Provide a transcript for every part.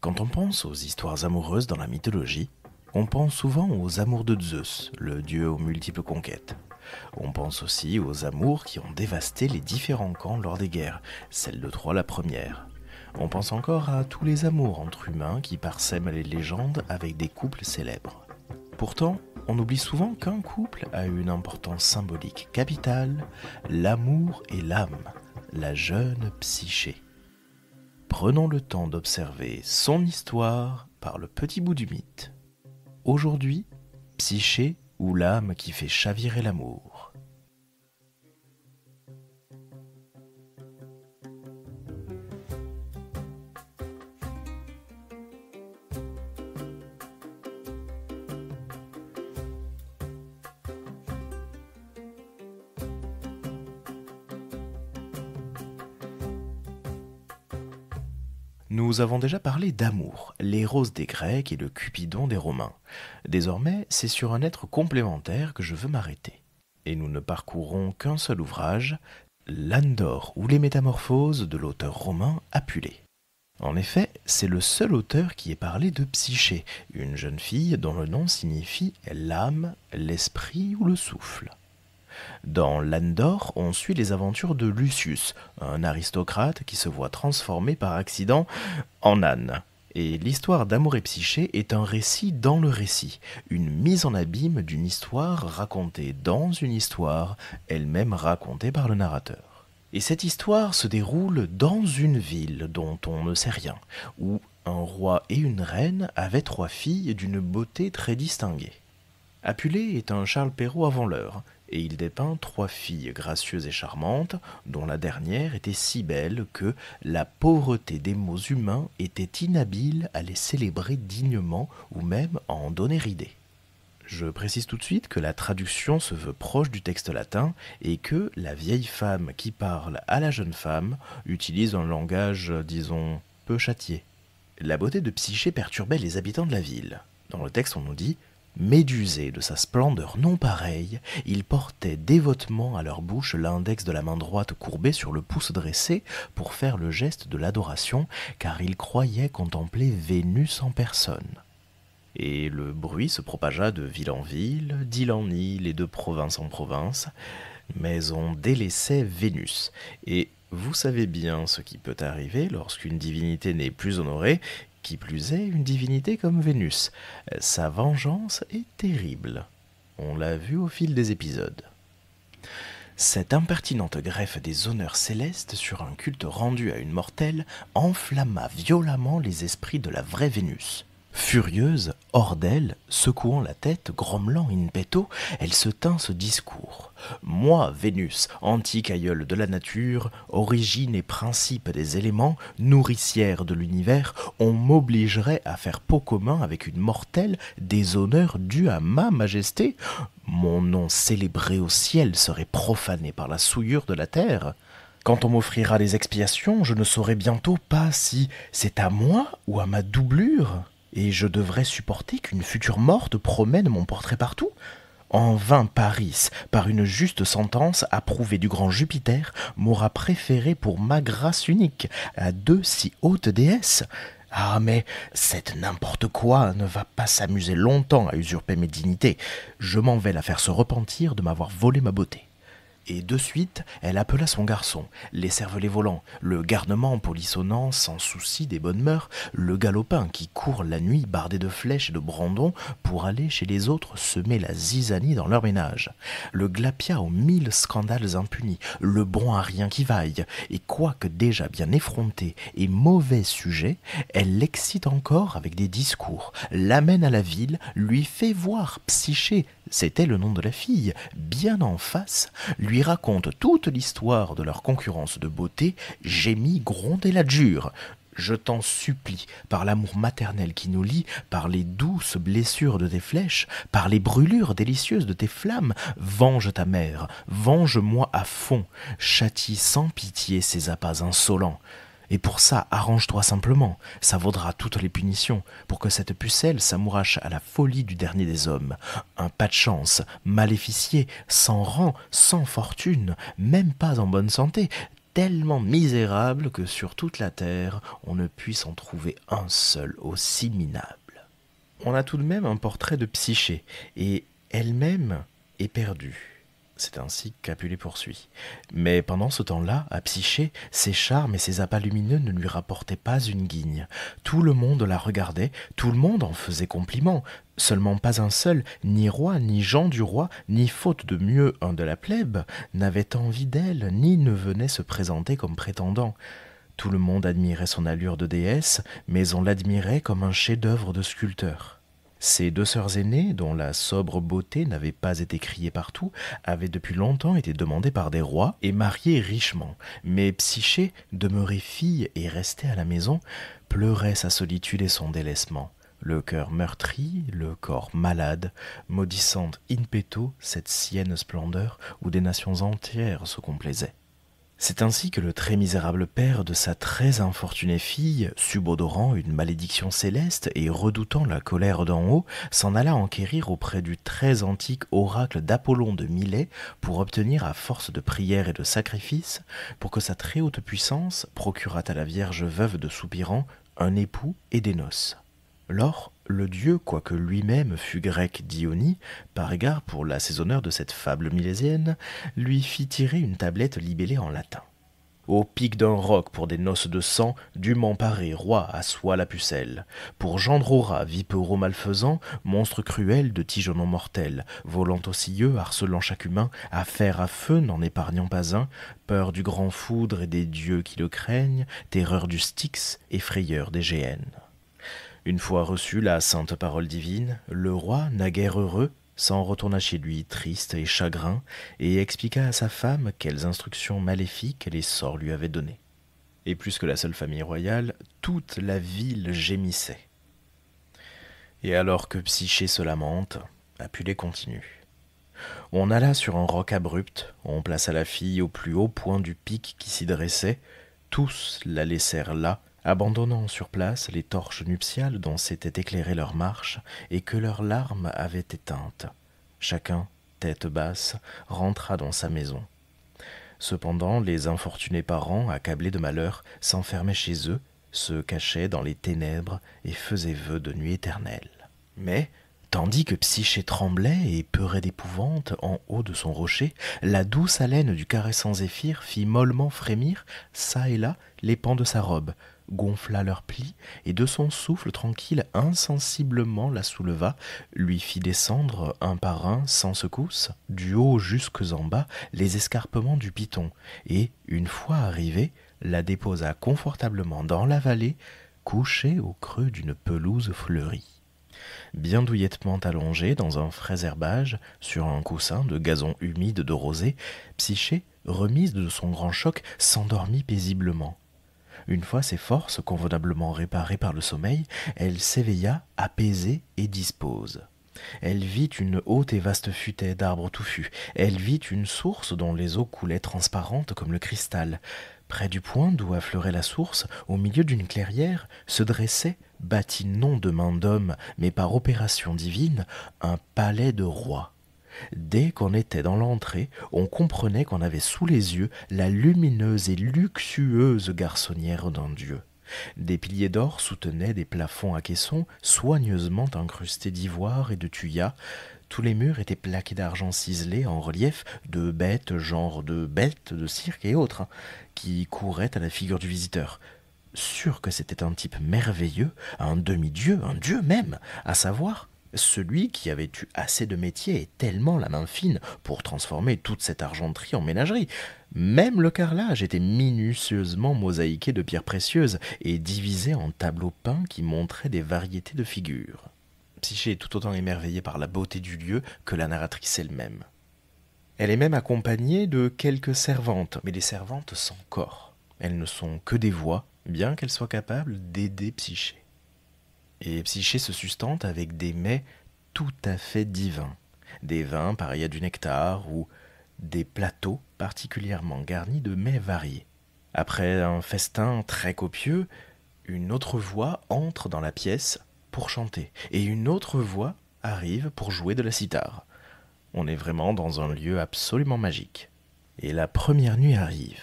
Quand on pense aux histoires amoureuses dans la mythologie, on pense souvent aux amours de Zeus, le dieu aux multiples conquêtes. On pense aussi aux amours qui ont dévasté les différents camps lors des guerres, celle de Troie la première. On pense encore à tous les amours entre humains qui parsèment les légendes avec des couples célèbres. Pourtant, on oublie souvent qu'un couple a une importance symbolique capitale, l'amour et l'âme, la jeune Psyché. Prenons le temps d'observer son histoire par le petit bout du mythe. Aujourd'hui, Psyché ou l'âme qui fait chavirer l'amour. Nous avons déjà parlé d'amour, l'Éros des Grecs et le Cupidon des Romains. Désormais, c'est sur un être complémentaire que je veux m'arrêter. Et nous ne parcourrons qu'un seul ouvrage, l'Andore ou les Métamorphoses de l'auteur romain Apulée. En effet, c'est le seul auteur qui ait parlé de Psyché, une jeune fille dont le nom signifie l'âme, l'esprit ou le souffle. Dans l'Andore, on suit les aventures de Lucius, un aristocrate qui se voit transformé par accident en âne. Et l'histoire d'Amour et Psyché est un récit dans le récit, une mise en abîme d'une histoire racontée dans une histoire, elle-même racontée par le narrateur. Et cette histoire se déroule dans une ville dont on ne sait rien, où un roi et une reine avaient 3 filles d'une beauté très distinguée. Apulée est un Charles Perrault avant l'heure, et il dépeint 3 filles gracieuses et charmantes, dont la dernière était si belle que la pauvreté des mots humains était inhabile à les célébrer dignement ou même à en donner idée. Je précise tout de suite que la traduction se veut proche du texte latin et que la vieille femme qui parle à la jeune femme utilise un langage, disons, peu châtié. La beauté de Psyché perturbait les habitants de la ville. Dans le texte, on nous dit « Médusés de sa splendeur non pareille, ils portaient dévotement à leur bouche l'index de la main droite courbé sur le pouce dressé pour faire le geste de l'adoration, car ils croyaient contempler Vénus en personne. » Et le bruit se propagea de ville en ville, d'île en île et de province en province, mais on délaissait Vénus. Et vous savez bien ce qui peut arriver lorsqu'une divinité n'est plus honorée, qui plus est une divinité comme Vénus. Sa vengeance est terrible. On l'a vu au fil des épisodes. Cette impertinente greffe des honneurs célestes sur un culte rendu à une mortelle enflamma violemment les esprits de la vraie Vénus. Furieuse, hors d'elle, secouant la tête, grommelant in petto, elle se tint ce discours. « Moi, Vénus, antique aïeule de la nature, origine et principe des éléments, nourricière de l'univers, on m'obligerait à faire pot commun avec une mortelle des honneurs dus à ma majesté? Mon nom célébré au ciel serait profané par la souillure de la terre. Quand on m'offrira les expiations, je ne saurai bientôt pas si c'est à moi ou à ma doublure. Et je devrais supporter qu'une future morte promène mon portrait partout? En vain Paris, par une juste sentence approuvée du grand Jupiter, m'aura préféré pour ma grâce unique à 2 si hautes déesses. Ah, mais cette n'importe quoi ne va pas s'amuser longtemps à usurper mes dignités. Je m'en vais la faire se repentir de m'avoir volé ma beauté. » Et de suite, elle appela son garçon, les cervelets volants, le garnement polissonnant sans souci des bonnes mœurs, le galopin qui court la nuit bardé de flèches et de brandons pour aller chez les autres semer la zizanie dans leur ménage, le glapia aux 1000 scandales impunis, le bon à rien qui vaille, et quoique déjà bien effrontée et mauvais sujet, elle l'excite encore avec des discours, l'amène à la ville, lui fait voir Psyché, c'était le nom de la fille, bien en face, lui raconte toute l'histoire de leur concurrence de beauté, gémit, gronde et l'adjure. Je t'en supplie, par l'amour maternel qui nous lie, par les douces blessures de tes flèches, par les brûlures délicieuses de tes flammes, venge ta mère, venge-moi à fond, châtie sans pitié ces appas insolents. Et pour ça, arrange-toi simplement, ça vaudra toutes les punitions, pour que cette pucelle s'amourache à la folie du dernier des hommes. Un pas de chance, maléficié, sans rang, sans fortune, même pas en bonne santé, tellement misérable que sur toute la terre, on ne puisse en trouver un seul aussi minable. On a tout de même un portrait de Psyché, et elle-même est perdue. C'est ainsi que Capulet poursuit. Mais pendant ce temps-là, à Psyché, ses charmes et ses appâts lumineux ne lui rapportaient pas une guigne. Tout le monde la regardait, tout le monde en faisait compliment. Seulement pas un seul, ni roi, ni gens du roi, ni faute de mieux un de la plèbe, n'avait envie d'elle, ni ne venait se présenter comme prétendant. Tout le monde admirait son allure de déesse, mais on l'admirait comme un chef-d'œuvre de sculpteur. Ses deux sœurs aînées, dont la sobre beauté n'avait pas été criée partout, avaient depuis longtemps été demandées par des rois et mariées richement. Mais Psyché, demeurée fille et restée à la maison, pleurait sa solitude et son délaissement, le cœur meurtri, le corps malade, maudissant in petto cette sienne splendeur où des nations entières se complaisaient. C'est ainsi que le très misérable père de sa très infortunée fille, subodorant une malédiction céleste et redoutant la colère d'en haut, s'en alla enquérir auprès du très antique oracle d'Apollon de Milet pour obtenir à force de prières et de sacrifices, pour que sa très haute puissance procurât à la Vierge veuve de Soupirant un époux et des noces. Lors, le dieu, quoique lui-même fût grec Dionie, par égard pour l'assaisonneur de cette fable milésienne, lui fit tirer une tablette libellée en latin. Au pic d'un roc pour des noces de sang, dûment paré, roi, assoit la pucelle. Pour gendre au rat, vipereau malfaisant, monstre cruel de tigeonnant mortel, volant aux cieux, harcelant chaque humain, à fer à feu, n'en épargnant pas un, peur du grand foudre et des dieux qui le craignent, terreur du Styx et frayeur des géhennes. Une fois reçue la sainte parole divine, le roi, naguère heureux, s'en retourna chez lui triste et chagrin, et expliqua à sa femme quelles instructions maléfiques les sorts lui avaient données. Et plus que la seule famille royale, toute la ville gémissait. Et alors que Psyché se lamente, Apulée continue. On alla sur un roc abrupt, on plaça la fille au plus haut point du pic qui s'y dressait, tous la laissèrent là, abandonnant sur place les torches nuptiales dont s'était éclairée leur marche et que leurs larmes avaient éteintes. Chacun, tête basse, rentra dans sa maison. Cependant, les infortunés parents, accablés de malheur, s'enfermaient chez eux, se cachaient dans les ténèbres et faisaient vœu de nuit éternelle. Mais, tandis que Psyché tremblait et peurait d'épouvante en haut de son rocher, la douce haleine du caressant zéphyr fit mollement frémir, çà et là, les pans de sa robe, gonfla leurs plis, et de son souffle tranquille insensiblement la souleva, lui fit descendre un par un, sans secousse, du haut jusques en bas, les escarpements du piton, et, une fois arrivée, la déposa confortablement dans la vallée, couchée au creux d'une pelouse fleurie. Bien douillettement allongée dans un frais herbage, sur un coussin de gazon humide de rosée, Psyché, remise de son grand choc, s'endormit paisiblement. Une fois ses forces convenablement réparées par le sommeil, elle s'éveilla, apaisée et dispose. Elle vit une haute et vaste futaie d'arbres touffus. Elle vit une source dont les eaux coulaient transparentes comme le cristal. Près du point d'où affleurait la source, au milieu d'une clairière, se dressait, bâti non de main d'homme, mais par opération divine, un palais de roi. Dès qu'on était dans l'entrée, on comprenait qu'on avait sous les yeux la lumineuse et luxueuse garçonnière d'un dieu. Des piliers d'or soutenaient des plafonds à caissons soigneusement incrustés d'ivoire et de thuya. Tous les murs étaient plaqués d'argent ciselé en relief de bêtes, genre de bêtes de cirque et autres, qui couraient à la figure du visiteur. Sûr que c'était un type merveilleux, un demi-dieu, un dieu même, à savoir celui qui avait eu assez de métier et tellement la main fine pour transformer toute cette argenterie en ménagerie. Même le carrelage était minutieusement mosaïqué de pierres précieuses et divisé en tableaux peints qui montraient des variétés de figures. Psyché est tout autant émerveillée par la beauté du lieu que la narratrice elle-même. Elle est même accompagnée de quelques servantes, mais des servantes sans corps. Elles ne sont que des voix, bien qu'elles soient capables d'aider Psyché. Et Psyché se sustente avec des mets tout à fait divins, des vins pareils à du nectar ou des plateaux particulièrement garnis de mets variés. Après un festin très copieux, une autre voix entre dans la pièce pour chanter, et une autre voix arrive pour jouer de la cithare. On est vraiment dans un lieu absolument magique. Et la première nuit arrive.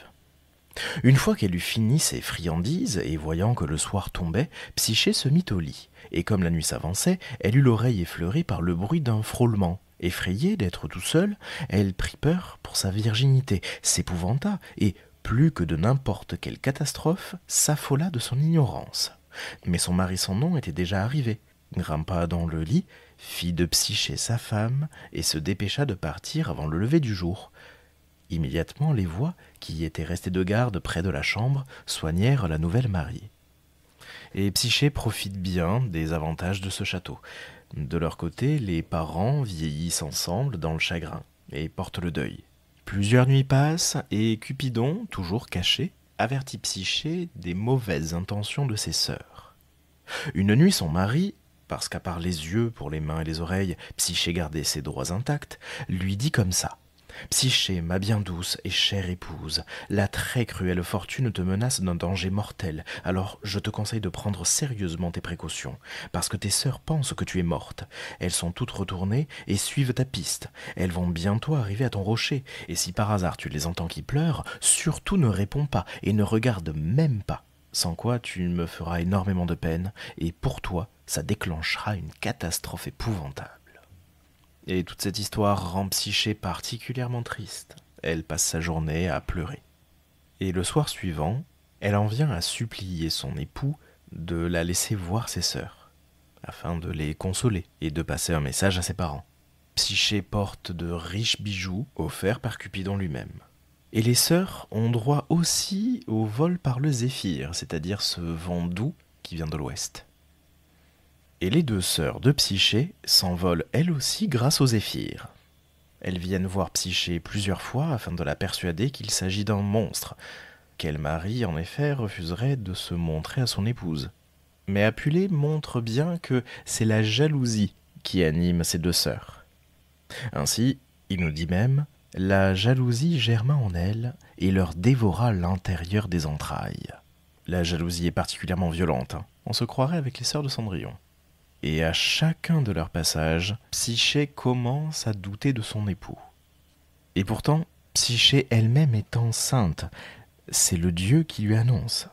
Une fois qu'elle eut fini ses friandises, et voyant que le soir tombait, Psyché se mit au lit, et comme la nuit s'avançait, elle eut l'oreille effleurée par le bruit d'un frôlement. Effrayée d'être tout seule, elle prit peur pour sa virginité, s'épouvanta, et, plus que de n'importe quelle catastrophe, s'affola de son ignorance. Mais son mari sans nom était déjà arrivé, grimpa dans le lit, fit de Psyché sa femme, et se dépêcha de partir avant le lever du jour. Immédiatement, les voix, qui étaient restées de garde près de la chambre, soignèrent la nouvelle mariée. Et Psyché profite bien des avantages de ce château. De leur côté, les parents vieillissent ensemble dans le chagrin et portent le deuil. Plusieurs nuits passent et Cupidon, toujours caché, avertit Psyché des mauvaises intentions de ses sœurs. Une nuit, son mari, parce qu'à part les yeux, pour les mains et les oreilles, Psyché gardait ses droits intacts, lui dit comme ça. Psyché, ma bien douce et chère épouse, la très cruelle fortune te menace d'un danger mortel, alors je te conseille de prendre sérieusement tes précautions, parce que tes sœurs pensent que tu es morte. Elles sont toutes retournées et suivent ta piste. Elles vont bientôt arriver à ton rocher, et si par hasard tu les entends qui pleurent, surtout ne réponds pas et ne regarde même pas. Sans quoi tu me feras énormément de peine, et pour toi, ça déclenchera une catastrophe épouvantable. Et toute cette histoire rend Psyché particulièrement triste. Elle passe sa journée à pleurer. Et le soir suivant, elle en vient à supplier son époux de la laisser voir ses sœurs, afin de les consoler et de passer un message à ses parents. Psyché porte de riches bijoux offerts par Cupidon lui-même. Et les sœurs ont droit aussi au vol par le zéphyr, c'est-à-dire ce vent doux qui vient de l'ouest. Et les deux sœurs de Psyché s'envolent elles aussi grâce au zéphyr. Elles viennent voir Psyché plusieurs fois afin de la persuader qu'il s'agit d'un monstre. Quel mari, en effet, refuserait de se montrer à son épouse? Mais Apulée montre bien que c'est la jalousie qui anime ces deux sœurs. Ainsi, il nous dit même « La jalousie germa en elles et leur dévora l'intérieur des entrailles. » La jalousie est particulièrement violente, on se croirait avec les sœurs de Cendrillon. Et à chacun de leurs passages, Psyché commence à douter de son époux. Et pourtant, Psyché elle-même est enceinte. C'est le dieu qui lui annonce.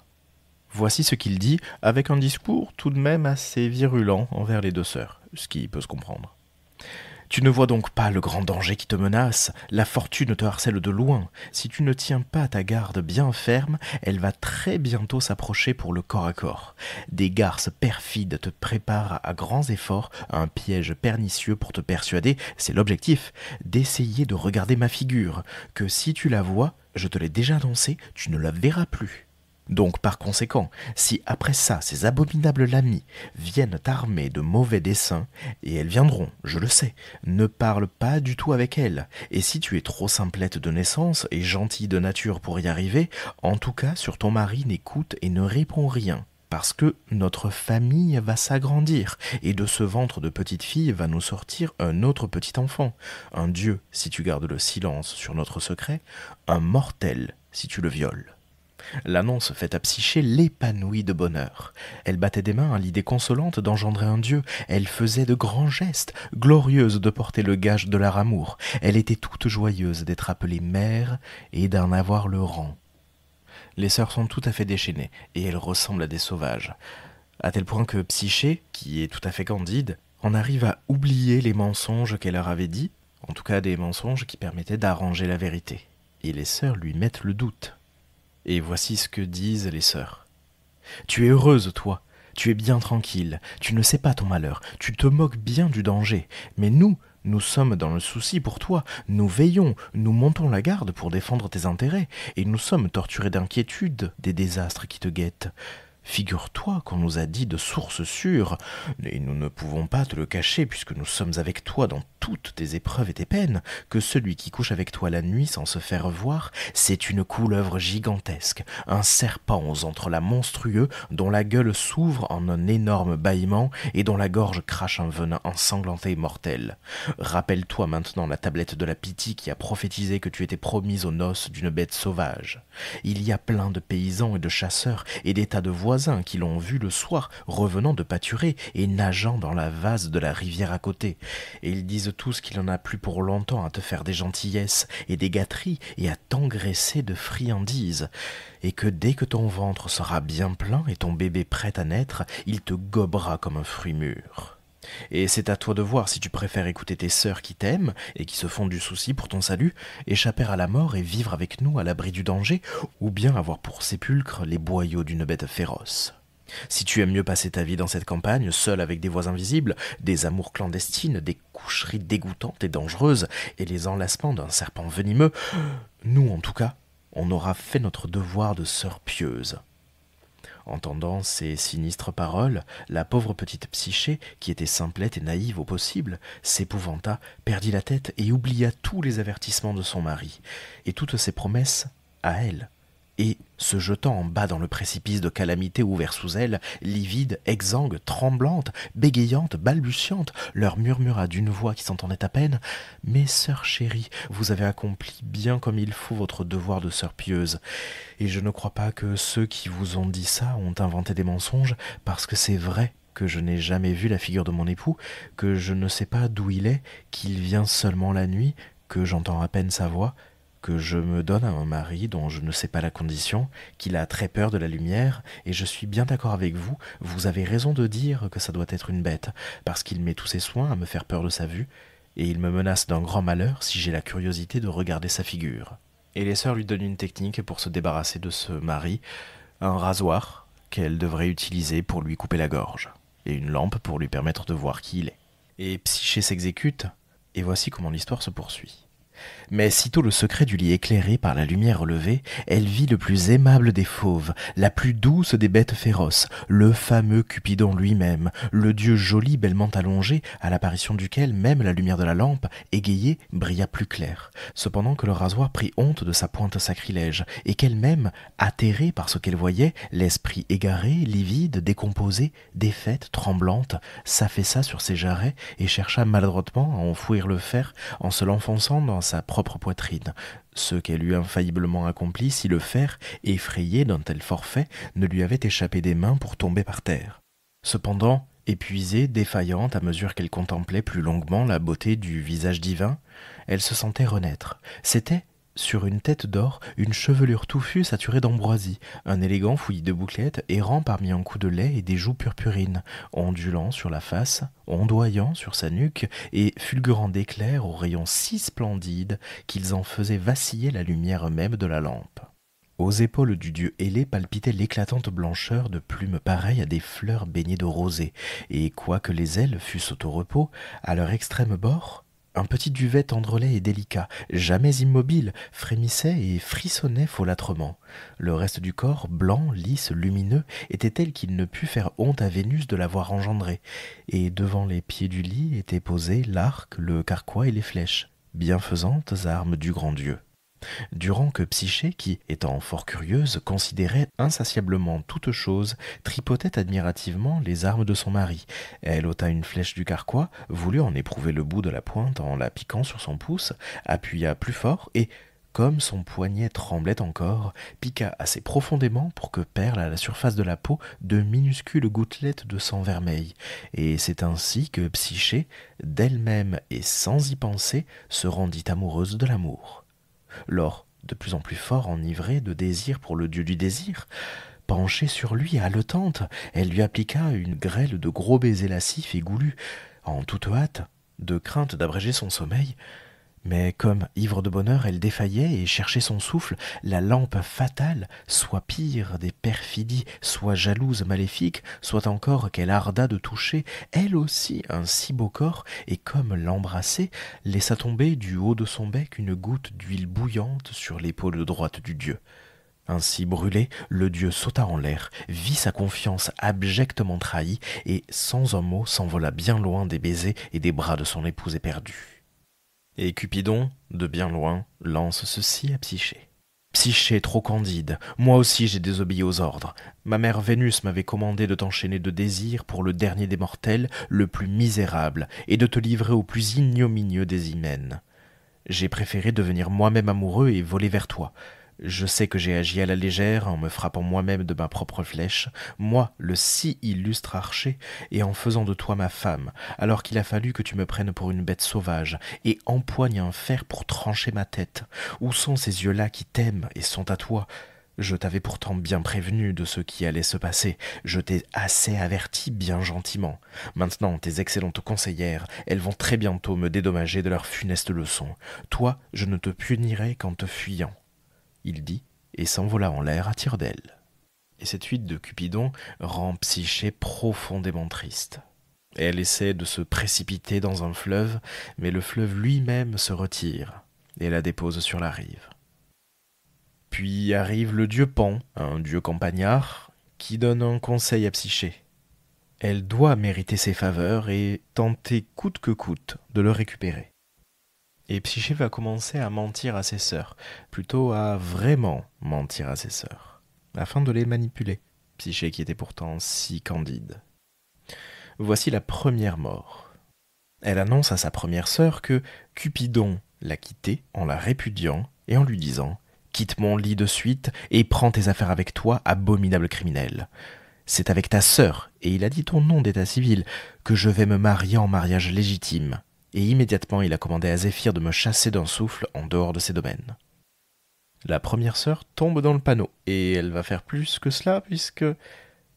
Voici ce qu'il dit, avec un discours tout de même assez virulent envers les deux sœurs, ce qui peut se comprendre. Tu ne vois donc pas le grand danger qui te menace, la fortune te harcèle de loin. Si tu ne tiens pas ta garde bien ferme, elle va très bientôt s'approcher pour le corps à corps. Des garces perfides te préparent à grands efforts un piège pernicieux pour te persuader, c'est l'objectif, d'essayer de regarder ma figure, que si tu la vois, je te l'ai déjà annoncé, tu ne la verras plus. Donc par conséquent, si après ça ces abominables lamies viennent armées de mauvais desseins, et elles viendront, je le sais, ne parle pas du tout avec elles, et si tu es trop simplette de naissance et gentille de nature pour y arriver, en tout cas sur ton mari n'écoute et ne répond rien, parce que notre famille va s'agrandir, et de ce ventre de petite fille va nous sortir un autre petit enfant, un dieu si tu gardes le silence sur notre secret, un mortel si tu le violes. L'annonce faite à Psyché l'épanouit de bonheur. Elle battait des mains à l'idée consolante d'engendrer un dieu. Elle faisait de grands gestes, glorieuse de porter le gage de leur amour. Elle était toute joyeuse d'être appelée mère et d'en avoir le rang. Les sœurs sont tout à fait déchaînées, et elles ressemblent à des sauvages. À tel point que Psyché, qui est tout à fait candide, en arrive à oublier les mensonges qu'elle leur avait dits, en tout cas des mensonges qui permettaient d'arranger la vérité. Et les sœurs lui mettent le doute. Et voici ce que disent les sœurs. « Tu es heureuse, toi, tu es bien tranquille, tu ne sais pas ton malheur, tu te moques bien du danger, mais nous sommes dans le souci pour toi, nous veillons, nous montons la garde pour défendre tes intérêts, et nous sommes torturés d'inquiétude des désastres qui te guettent. Figure-toi qu'on nous a dit de sources sûres, et nous ne pouvons pas te le cacher puisque nous sommes avec toi dans toutes tes épreuves et tes peines, que celui qui couche avec toi la nuit sans se faire voir, c'est une couleuvre gigantesque, un serpent aux entrelacs monstrueux dont la gueule s'ouvre en un énorme bâillement et dont la gorge crache un venin ensanglanté et mortel. Rappelle-toi maintenant la tablette de la Pythie qui a prophétisé que tu étais promise aux noces d'une bête sauvage. Il y a plein de paysans et de chasseurs et des tas de voisins voisins qui l'ont vu le soir revenant de pâturer et nageant dans la vase de la rivière à côté. Et ils disent tous qu'il en a plus pour longtemps à te faire des gentillesses et des gâteries et à t'engraisser de friandises. Et que dès que ton ventre sera bien plein et ton bébé prêt à naître, il te gobera comme un fruit mûr. Et c'est à toi de voir si tu préfères écouter tes sœurs qui t'aiment et qui se font du souci pour ton salut, échapper à la mort et vivre avec nous à l'abri du danger, ou bien avoir pour sépulcre les boyaux d'une bête féroce. Si tu aimes mieux passer ta vie dans cette campagne, seul avec des voix invisibles, des amours clandestines, des coucheries dégoûtantes et dangereuses, et les enlacements d'un serpent venimeux, nous en tout cas, on aura fait notre devoir de sœur pieuse. Entendant ces sinistres paroles, la pauvre petite Psyché, qui était simplette et naïve au possible, s'épouvanta, perdit la tête et oublia tous les avertissements de son mari, et toutes ses promesses à elle. Et, se jetant en bas dans le précipice de calamité ouvert sous elle, livide, exsangue, tremblante, bégayante, balbutiante, leur murmura d'une voix qui s'entendait à peine « Mes sœurs chéries, vous avez accompli bien comme il faut votre devoir de sœur pieuse. Et je ne crois pas que ceux qui vous ont dit ça ont inventé des mensonges, parce que c'est vrai que je n'ai jamais vu la figure de mon époux, que je ne sais pas d'où il est, qu'il vient seulement la nuit, que j'entends à peine sa voix, que je me donne à un mari dont je ne sais pas la condition, qu'il a très peur de la lumière, et je suis bien d'accord avec vous, vous avez raison de dire que ça doit être une bête, parce qu'il met tous ses soins à me faire peur de sa vue, et il me menace d'un grand malheur si j'ai la curiosité de regarder sa figure. » Et les sœurs lui donnent une technique pour se débarrasser de ce mari, un rasoir qu'elle devrait utiliser pour lui couper la gorge, et une lampe pour lui permettre de voir qui il est. Et Psyché s'exécute, et voici comment l'histoire se poursuit. Mais sitôt le secret du lit éclairé par la lumière relevée, elle vit le plus aimable des fauves, la plus douce des bêtes féroces, le fameux Cupidon lui-même, le dieu joli bellement allongé, à l'apparition duquel même la lumière de la lampe, égayée, brilla plus claire. Cependant que le rasoir prit honte de sa pointe sacrilège, et qu'elle-même, atterrée par ce qu'elle voyait, l'esprit égaré, livide, décomposé, défaite, tremblante, s'affaissa sur ses jarrets et chercha maladroitement à enfouir le fer en se l'enfonçant dans sa propre poitrine, ce qu'elle eût infailliblement accompli si le fer, effrayé d'un tel forfait, ne lui avait échappé des mains pour tomber par terre. Cependant, épuisée, défaillante à mesure qu'elle contemplait plus longuement la beauté du visage divin, elle se sentait renaître. C'était, sur une tête d'or, une chevelure touffue saturée d'ambroisie, un élégant fouillis de bouclettes errant parmi un coup de lait et des joues purpurines, ondulant sur la face, ondoyant sur sa nuque et fulgurant d'éclairs aux rayons si splendides qu'ils en faisaient vaciller la lumière même de la lampe. Aux épaules du dieu ailé palpitait l'éclatante blancheur de plumes pareilles à des fleurs baignées de rosée, et quoique les ailes fussent au repos, à leur extrême bord, un petit duvet tendrelet et délicat, jamais immobile, frémissait et frissonnait folâtrement. Le reste du corps, blanc, lisse, lumineux, était tel qu'il ne put faire honte à Vénus de l'avoir engendré, et devant les pieds du lit étaient posés l'arc, le carquois et les flèches, bienfaisantes armes du grand dieu. Durant que Psyché, qui, étant fort curieuse, considérait insatiablement toute chose, tripotait admirativement les armes de son mari. Elle ôta une flèche du carquois, voulut en éprouver le bout de la pointe en la piquant sur son pouce, appuya plus fort et, comme son poignet tremblait encore, piqua assez profondément pour que perlent à la surface de la peau de minuscules gouttelettes de sang vermeil. Et c'est ainsi que Psyché, d'elle-même et sans y penser, se rendit amoureuse de l'amour. Laure, de plus en plus fort enivrée de désir pour le dieu du désir, penchée sur lui, haletante, elle lui appliqua une grêle de gros baisers lascifs et goulus, en toute hâte, de crainte d'abréger son sommeil. Mais comme, ivre de bonheur, elle défaillait et cherchait son souffle, la lampe fatale, soit pire des perfidies, soit jalouse maléfique, soit encore qu'elle arda de toucher, elle aussi, un si beau corps, et comme l'embrasser, laissa tomber du haut de son bec une goutte d'huile bouillante sur l'épaule droite du dieu. Ainsi brûlé, le dieu sauta en l'air, vit sa confiance abjectement trahie, et sans un mot s'envola bien loin des baisers et des bras de son épouse éperdue. Et Cupidon, de bien loin, lance ceci à Psyché. « Psyché trop candide, moi aussi j'ai désobéi aux ordres. Ma mère Vénus m'avait commandé de t'enchaîner de désir pour le dernier des mortels, le plus misérable, et de te livrer au plus ignominieux des hymens. J'ai préféré devenir moi-même amoureux et voler vers toi. Je sais que j'ai agi à la légère en me frappant moi-même de ma propre flèche, moi, le si illustre archer, et en faisant de toi ma femme, alors qu'il a fallu que tu me prennes pour une bête sauvage, et empoignes un fer pour trancher ma tête. Où sont ces yeux-là qui t'aiment et sont à toi? Je t'avais pourtant bien prévenu de ce qui allait se passer, je t'ai assez averti bien gentiment. Maintenant, tes excellentes conseillères, elles vont très bientôt me dédommager de leur funeste leçon. Toi, je ne te punirai qu'en te fuyant. Il dit, et s'envola en l'air à tire-d'aile. Et cette fuite de Cupidon rend Psyché profondément triste. Elle essaie de se précipiter dans un fleuve, mais le fleuve lui-même se retire, et la dépose sur la rive. Puis arrive le dieu Pan, un dieu campagnard, qui donne un conseil à Psyché. Elle doit mériter ses faveurs et tenter coûte que coûte de le récupérer. Et Psyché va commencer à mentir à ses sœurs, plutôt à vraiment mentir à ses sœurs, afin de les manipuler, Psyché qui était pourtant si candide. Voici la première mort. Elle annonce à sa première sœur que Cupidon l'a quittée en la répudiant et en lui disant « Quitte mon lit de suite et prends tes affaires avec toi, abominable criminel. C'est avec ta sœur, et il a dit ton nom d'état civil, que je vais me marier en mariage légitime. » Et immédiatement il a commandé à Zéphyr de me chasser d'un souffle en dehors de ses domaines. La première sœur tombe dans le panneau, et elle va faire plus que cela, puisque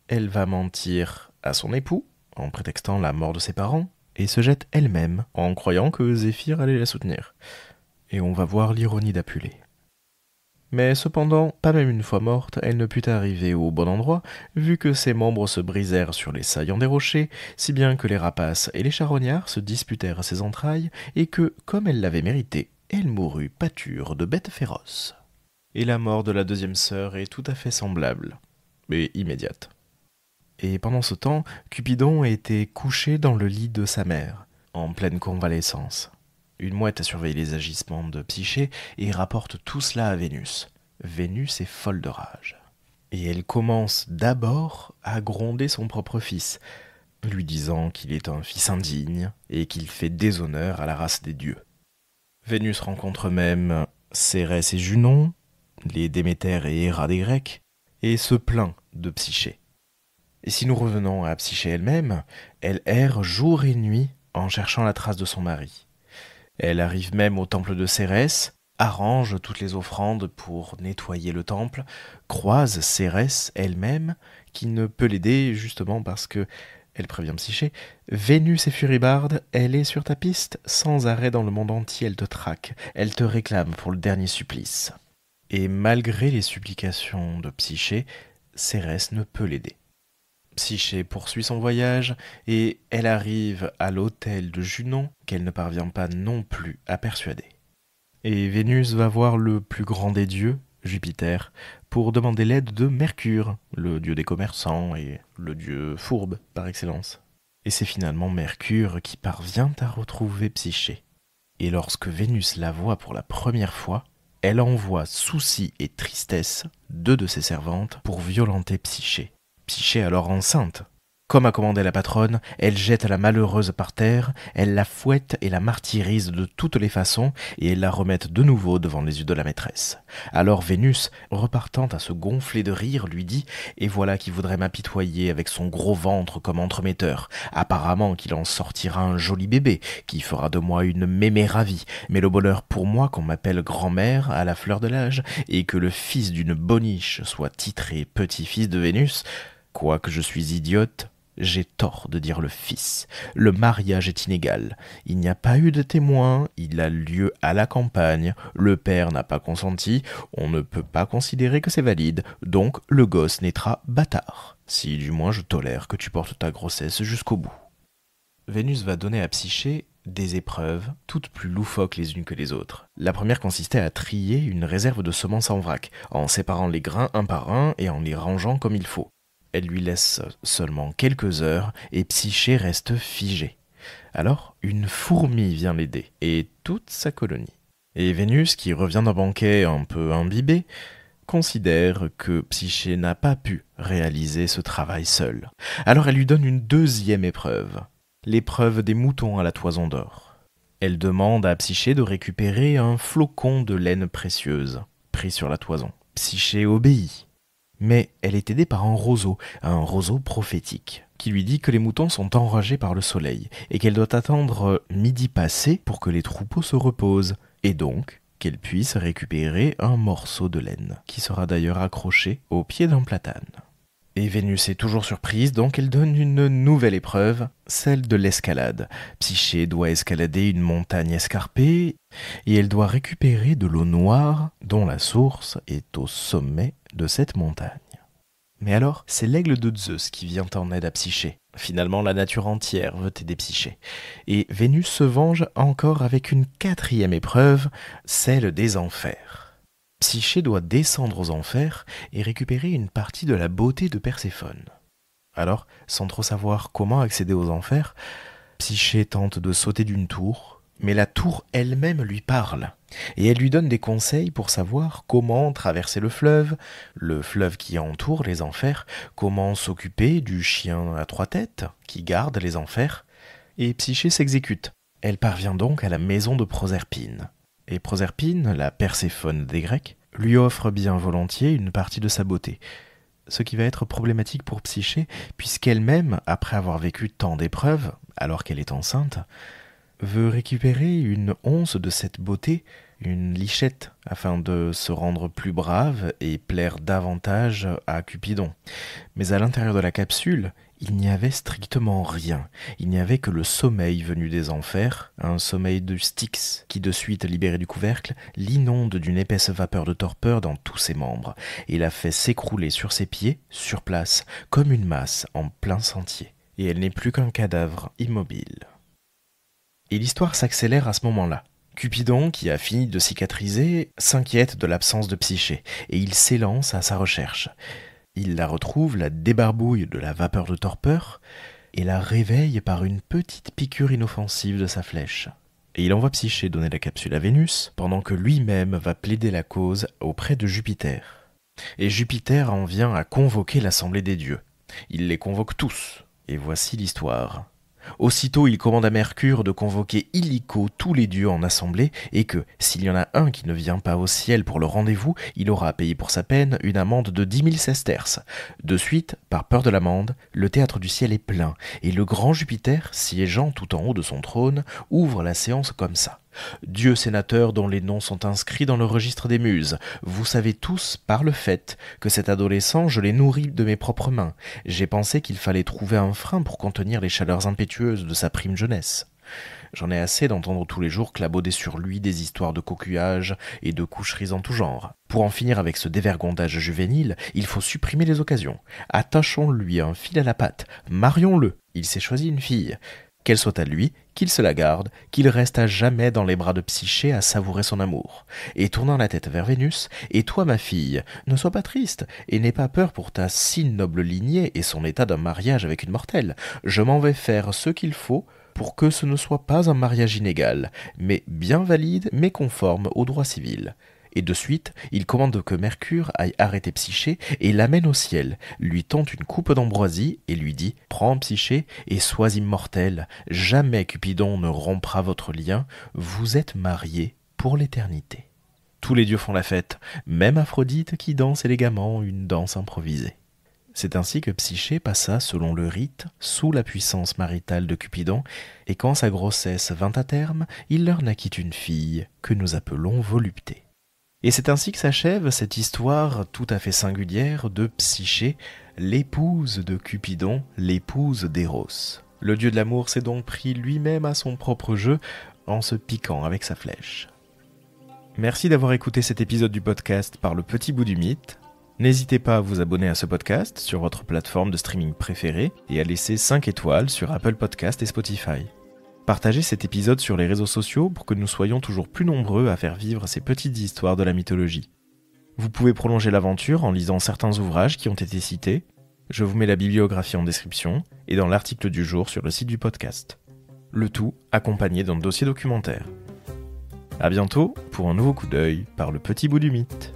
elle va mentir à son époux, en prétextant la mort de ses parents, et se jette elle-même, en croyant que Zéphyr allait la soutenir. Et on va voir l'ironie d'Apulée. Mais cependant, pas même une fois morte, elle ne put arriver au bon endroit, vu que ses membres se brisèrent sur les saillants des rochers, si bien que les rapaces et les charognards se disputèrent ses entrailles, et que, comme elle l'avait mérité, elle mourut pâture de bêtes féroces. Et la mort de la deuxième sœur est tout à fait semblable, mais immédiate. Et pendant ce temps, Cupidon était couché dans le lit de sa mère, en pleine convalescence. Une mouette surveille les agissements de Psyché et rapporte tout cela à Vénus. Vénus est folle de rage. Et elle commence d'abord à gronder son propre fils, lui disant qu'il est un fils indigne et qu'il fait déshonneur à la race des dieux. Vénus rencontre même Cérès et Junon, les Déméter et Héra des Grecs, et se plaint de Psyché. Et si nous revenons à Psyché elle-même, elle erre jour et nuit en cherchant la trace de son mari. Elle arrive même au temple de Cérès, arrange toutes les offrandes pour nettoyer le temple, croise Cérès elle-même, qui ne peut l'aider justement parce que, elle prévient Psyché, Vénus est furibarde, elle est sur ta piste, sans arrêt dans le monde entier elle te traque, elle te réclame pour le dernier supplice. Et malgré les supplications de Psyché, Cérès ne peut l'aider. Psyché poursuit son voyage et elle arrive à l'hôtel de Junon qu'elle ne parvient pas non plus à persuader. Et Vénus va voir le plus grand des dieux, Jupiter, pour demander l'aide de Mercure, le dieu des commerçants et le dieu fourbe par excellence. Et c'est finalement Mercure qui parvient à retrouver Psyché. Et lorsque Vénus la voit pour la première fois, elle envoie Souci et Tristesse, deux de ses servantes, pour violenter Psyché. Psyché alors enceinte. Comme a commandé la patronne, elle jette la malheureuse par terre, elle la fouette et la martyrise de toutes les façons, et elle la remet de nouveau devant les yeux de la maîtresse. Alors Vénus, repartant à se gonfler de rire, lui dit « Et voilà qui voudrait m'apitoyer avec son gros ventre comme entremetteur. Apparemment qu'il en sortira un joli bébé, qui fera de moi une mémé ravie. Mais le bonheur pour moi qu'on m'appelle grand-mère à la fleur de l'âge, et que le fils d'une boniche soit titré petit-fils de Vénus, quoique je suis idiote, j'ai tort de dire le fils. Le mariage est inégal. Il n'y a pas eu de témoin, il a lieu à la campagne, le père n'a pas consenti, on ne peut pas considérer que c'est valide, donc le gosse naîtra bâtard. Si du moins je tolère que tu portes ta grossesse jusqu'au bout. Vénus va donner à Psyché des épreuves, toutes plus loufoques les unes que les autres. La première consistait à trier une réserve de semences en vrac, en séparant les grains un par un et en les rangeant comme il faut. Elle lui laisse seulement quelques heures et Psyché reste figée. Alors, une fourmi vient l'aider, et toute sa colonie. Et Vénus, qui revient d'un banquet un peu imbibée, considère que Psyché n'a pas pu réaliser ce travail seule. Alors elle lui donne une deuxième épreuve, l'épreuve des moutons à la toison d'or. Elle demande à Psyché de récupérer un flocon de laine précieuse. pris sur la toison. Psyché obéit. Mais elle est aidée par un roseau prophétique, qui lui dit que les moutons sont enragés par le soleil et qu'elle doit attendre midi passé pour que les troupeaux se reposent, et donc qu'elle puisse récupérer un morceau de laine, qui sera d'ailleurs accroché au pied d'un platane. Et Vénus est toujours surprise, donc elle donne une nouvelle épreuve, celle de l'escalade. Psyché doit escalader une montagne escarpée et elle doit récupérer de l'eau noire dont la source est au sommet de cette montagne. Mais alors, c'est l'aigle de Zeus qui vient en aide à Psyché. Finalement, la nature entière veut aider Psyché. Et Vénus se venge encore avec une 4e épreuve, celle des enfers. Psyché doit descendre aux enfers et récupérer une partie de la beauté de Perséphone. Alors, sans trop savoir comment accéder aux enfers, Psyché tente de sauter d'une tour, mais la tour elle-même lui parle, et elle lui donne des conseils pour savoir comment traverser le fleuve qui entoure les enfers, comment s'occuper du chien à 3 têtes qui garde les enfers, et Psyché s'exécute. Elle parvient donc à la maison de Proserpine. Et Proserpine, la Perséphone des Grecs, lui offre bien volontiers une partie de sa beauté. Ce qui va être problématique pour Psyché, puisqu'elle-même, après avoir vécu tant d'épreuves, alors qu'elle est enceinte, veut récupérer une once de cette beauté, une lichette, afin de se rendre plus brave et plaire davantage à Cupidon. Mais à l'intérieur de la capsule, il n'y avait strictement rien. Il n'y avait que le sommeil venu des enfers, un sommeil de Styx, qui de suite libéré du couvercle, l'inonde d'une épaisse vapeur de torpeur dans tous ses membres, et la fait s'écrouler sur ses pieds, sur place, comme une masse en plein sentier. Et elle n'est plus qu'un cadavre immobile. Et l'histoire s'accélère à ce moment-là. Cupidon, qui a fini de cicatriser, s'inquiète de l'absence de Psyché, et il s'élance à sa recherche. Il la retrouve, la débarbouille de la vapeur de torpeur, et la réveille par une petite piqûre inoffensive de sa flèche. Et il envoie Psyché donner la capsule à Vénus, pendant que lui-même va plaider la cause auprès de Jupiter. Et Jupiter en vient à convoquer l'assemblée des dieux. Il les convoque tous, et voici l'histoire. Aussitôt, il commande à Mercure de convoquer illico tous les dieux en assemblée et que, s'il y en a un qui ne vient pas au ciel pour le rendez-vous, il aura à payer pour sa peine une amende de 10 000 sesterces. De suite, par peur de l'amende, le théâtre du ciel est plein et le grand Jupiter, siégeant tout en haut de son trône, ouvre la séance comme ça. Dieux sénateurs dont les noms sont inscrits dans le registre des muses, vous savez tous par le fait que cet adolescent je l'ai nourri de mes propres mains. J'ai pensé qu'il fallait trouver un frein pour contenir les chaleurs impétueuses de sa prime jeunesse. J'en ai assez d'entendre tous les jours clabauder sur lui des histoires de coquillage et de coucheries en tout genre. Pour en finir avec ce dévergondage juvénile, il faut supprimer les occasions. Attachons-lui un fil à la patte, marions-le, il s'est choisi une fille. Qu'elle soit à lui, qu'il se la garde, qu'il reste à jamais dans les bras de Psyché à savourer son amour. Et tournant la tête vers Vénus, « Et toi, ma fille, ne sois pas triste, et n'aie pas peur pour ta si noble lignée et son état d'un mariage avec une mortelle. Je m'en vais faire ce qu'il faut pour que ce ne soit pas un mariage inégal, mais bien valide, mais conforme au droit civil. » Et de suite, il commande que Mercure aille arrêter Psyché et l'amène au ciel, lui tente une coupe d'ambroisie et lui dit « Prends Psyché et sois immortel, jamais Cupidon ne rompra votre lien, vous êtes mariés pour l'éternité. » Tous les dieux font la fête, même Aphrodite qui danse élégamment une danse improvisée. C'est ainsi que Psyché passa, selon le rite, sous la puissance maritale de Cupidon, et quand sa grossesse vint à terme, il leur naquit une fille que nous appelons Volupté. Et c'est ainsi que s'achève cette histoire tout à fait singulière de Psyché, l'épouse de Cupidon, l'épouse d'Éros. Le dieu de l'amour s'est donc pris lui-même à son propre jeu en se piquant avec sa flèche. Merci d'avoir écouté cet épisode du podcast par le petit bout du mythe. N'hésitez pas à vous abonner à ce podcast sur votre plateforme de streaming préférée et à laisser 5 étoiles sur Apple Podcast et Spotify. Partagez cet épisode sur les réseaux sociaux pour que nous soyons toujours plus nombreux à faire vivre ces petites histoires de la mythologie. Vous pouvez prolonger l'aventure en lisant certains ouvrages qui ont été cités. Je vous mets la bibliographie en description et dans l'article du jour sur le site du podcast. Le tout accompagné d'un dossier documentaire. À bientôt pour un nouveau coup d'œil par le petit bout du mythe.